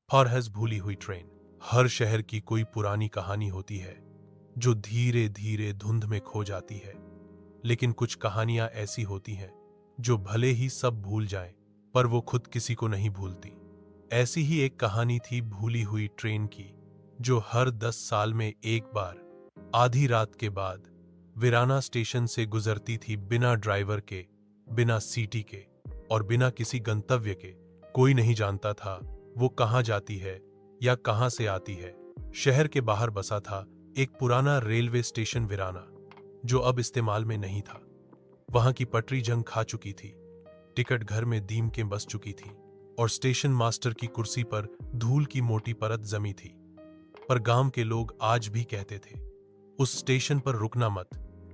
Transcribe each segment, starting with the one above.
फॉरहज भूली हुई ट्रेन। हर शहर की कोई पुरानी कहानी होती है जो धीरे धीरे धुंध में खो जाती है, लेकिन कुछ कहानियां ऐसी होती हैं जो भले ही सब भूल जाएं, पर वो खुद किसी को नहीं भूलती। ऐसी ही एक कहानी थी भूली हुई ट्रेन की, जो हर 10 साल में एक बार आधी रात के बाद वीराना स्टेशन से गुजरती थी, बिना ड्राइवर के, बिना सीटी के और बिना किसी गंतव्य के। कोई नहीं जानता था वो कहां जाती है या कहां से आती है। शहर के बाहर बसा था एक पुराना रेलवे स्टेशन वीराना, जो अब इस्तेमाल में नहीं था। वहां की पटरी जंग खा चुकी थी, टिकट घर में दीमकें बस चुकी थी और स्टेशन मास्टर की कुर्सी पर धूल की मोटी परत जमी थी। पर गांव के लोग आज भी कहते थे, उस स्टेशन पर रुकना मत,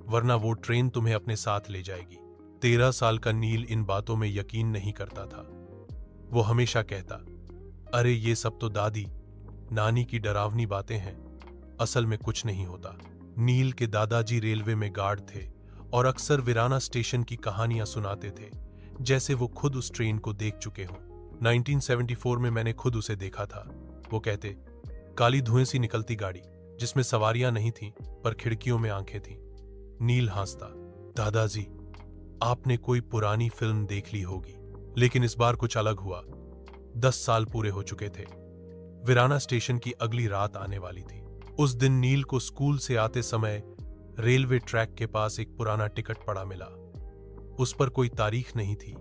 वरना वो ट्रेन तुम्हें अपने साथ ले जाएगी। 13 साल का नील इन बातों में यकीन नहीं करता था। वो हमेशा कहता, अरे ये सब तो दादी नानी की डरावनी बातें हैं, असल में कुछ नहीं होता। नील के दादाजी रेलवे में गार्ड थे और अक्सर वीराना स्टेशन की कहानियां सुनाते थे, जैसे वो खुद उस ट्रेन को देख चुके हों। 1974 में मैंने खुद उसे देखा था। वो कहते, काली धुएं सी निकलती गाड़ी जिसमें सवारियां नहीं थीं, पर खिड़कियों में आंखें थीं। नील हंसता, दादाजी आपने कोई पुरानी फिल्म देख ली होगी। लेकिन इस बार कुछ अलग हुआ। 10 साल पूरे हो चुके थे। वीराना स्टेशन की अगली रात आने वाली थी। उस दिन नील को स्कूल से आते समय रेलवे ट्रैक के पास एक पुराना टिकट पड़ा मिला। उस पर कोई तारीख नहीं थी,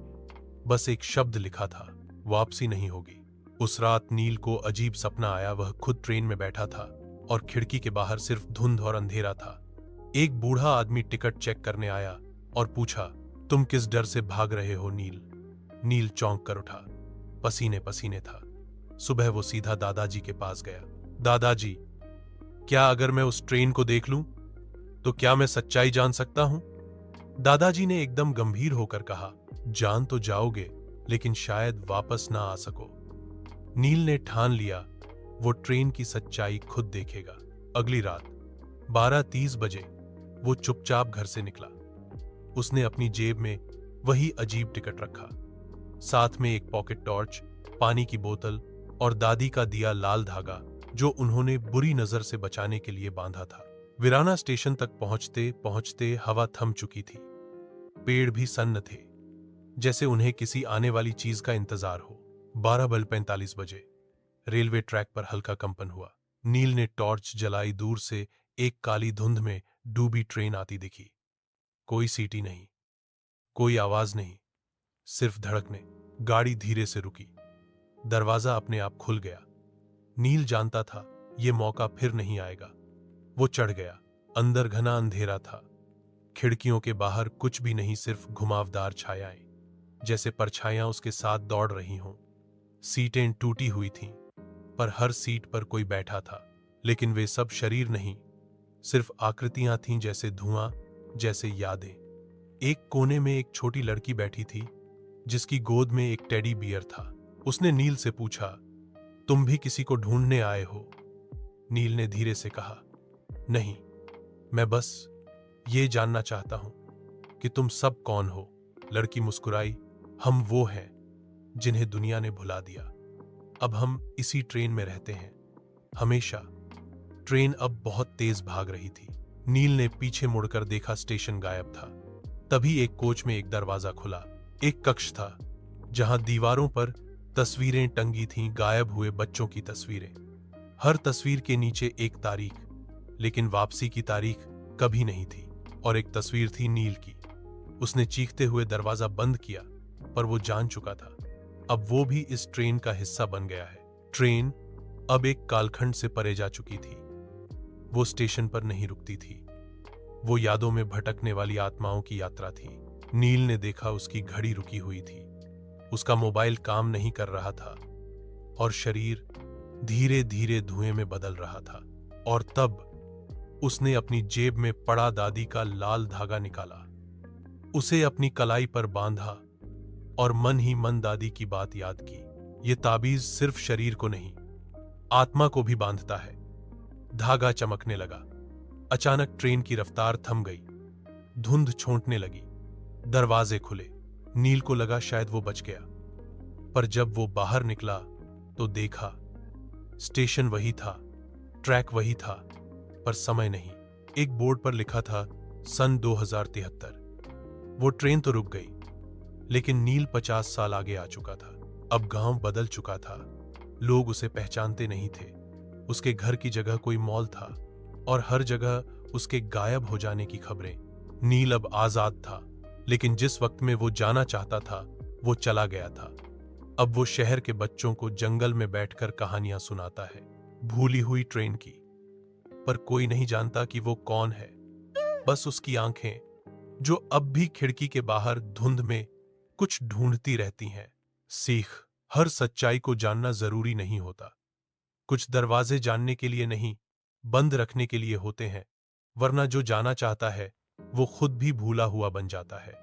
बस एक शब्द लिखा था, वापसी नहीं होगी। उस रात नील को अजीब सपना आया। वह खुद ट्रेन में बैठा था और खिड़की के बाहर सिर्फ धुंध और अंधेरा था। एक बूढ़ा आदमी टिकट चेक करने आया और पूछा, तुम किस डर से भाग रहे हो नील? नील चौंक कर उठा, पसीने पसीने था। सुबह वो सीधा दादाजी के पास गया। दादाजी, क्या अगर मैं उस ट्रेन को देख लूं, तो क्या मैं सच्चाई जान सकता हूं? दादाजी ने एकदम गंभीर होकर कहा, जान तो जाओगे, लेकिन शायद वापस ना आ सको। नील ने ठान लिया वो ट्रेन की सच्चाई खुद देखेगा। अगली रात 12:30 बजे वो चुपचाप घर से निकला। उसने अपनी जेब में वही अजीब टिकट रखा, साथ में एक पॉकेट टॉर्च, पानी की बोतल और दादी का दिया लाल धागा, जो उन्होंने बुरी नजर से बचाने के लिए बांधा था। वीराना स्टेशन तक पहुंचते पहुंचते हवा थम चुकी थी। पेड़ भी सन्न थे, जैसे उन्हें किसी आने वाली चीज का इंतजार हो। 12:45 बजे रेलवे ट्रैक पर हल्का कंपन हुआ। नील ने टॉर्च जलाई। दूर से एक काली धुंध में डूबी ट्रेन आती दिखी। कोई सीटी नहीं, कोई आवाज नहीं, सिर्फ धड़कने। गाड़ी धीरे से रुकी। दरवाजा अपने आप खुल गया। नील जानता था ये मौका फिर नहीं आएगा। वो चढ़ गया। अंदर घना अंधेरा था। खिड़कियों के बाहर कुछ भी नहीं, सिर्फ घुमावदार छायाएं, जैसे परछाइयां उसके साथ दौड़ रही हों। सीटें टूटी हुई थीं, पर हर सीट पर कोई बैठा था। लेकिन वे सब शरीर नहीं, सिर्फ आकृतियां थीं, जैसे धुआं, जैसे यादें। एक कोने में एक छोटी लड़की बैठी थी, जिसकी गोद में एक टेडी बियर था। उसने नील से पूछा, तुम भी किसी को ढूंढने आए हो? नील ने धीरे से कहा, नहीं, मैं बस ये जानना चाहता हूं कि तुम सब कौन हो। लड़की मुस्कुराई, हम वो हैं जिन्हें दुनिया ने भुला दिया। अब हम इसी ट्रेन में रहते हैं, हमेशा। ट्रेन अब बहुत तेज भाग रही थी। नील ने पीछे मुड़कर देखा, स्टेशन गायब था। तभी एक कोच में एक दरवाजा खुला। एक कक्ष था जहां दीवारों पर तस्वीरें टंगी थीं, गायब हुए बच्चों की तस्वीरें। हर तस्वीर के नीचे एक तारीख, लेकिन वापसी की तारीख कभी नहीं थी। और एक तस्वीर थी नील की। उसने चीखते हुए दरवाजा बंद किया, पर वो जान चुका था अब वो भी इस ट्रेन का हिस्सा बन गया है। ट्रेन अब एक कालखंड से परे जा चुकी थी। वो स्टेशन पर नहीं रुकती थी, वो यादों में भटकने वाली आत्माओं की यात्रा थी। नील ने देखा उसकी घड़ी रुकी हुई थी, उसका मोबाइल काम नहीं कर रहा था और शरीर धीरे धीरे धुएं में बदल रहा था। और तब उसने अपनी जेब में पड़ा दादी का लाल धागा निकाला, उसे अपनी कलाई पर बांधा और मन ही मन दादी की बात याद की। ये ताबीज सिर्फ शरीर को नहीं, आत्मा को भी बांधता है। धागा चमकने लगा। अचानक ट्रेन की रफ्तार थम गई। धुंध छोंटने लगी। दरवाजे खुले। नील को लगा शायद वो बच गया, पर जब वो बाहर निकला तो देखा स्टेशन वही था, ट्रैक वही था, पर समय नहीं। एक बोर्ड पर लिखा था सन 2073। वो ट्रेन तो रुक गई, लेकिन नील 50 साल आगे आ चुका था। अब गांव बदल चुका था, लोग उसे पहचानते नहीं थे। उसके घर की जगह कोई मॉल था और हर जगह उसके गायब हो जाने की खबरें। नील अब आजाद था, लेकिन जिस वक्त में वो जाना चाहता था वो चला गया था। अब वो शहर के बच्चों को जंगल में बैठकर कहानियां सुनाता है, भूली हुई ट्रेन की। पर कोई नहीं जानता कि वो कौन है। बस उसकी आंखें, जो अब भी खिड़की के बाहर धुंध में कुछ ढूंढती रहती हैं। सीख: हर सच्चाई को जानना जरूरी नहीं होता। कुछ दरवाजे जानने के लिए नहीं, बंद रखने के लिए होते हैं, वरना जो जाना चाहता है वो खुद भी भूला हुआ बन जाता है।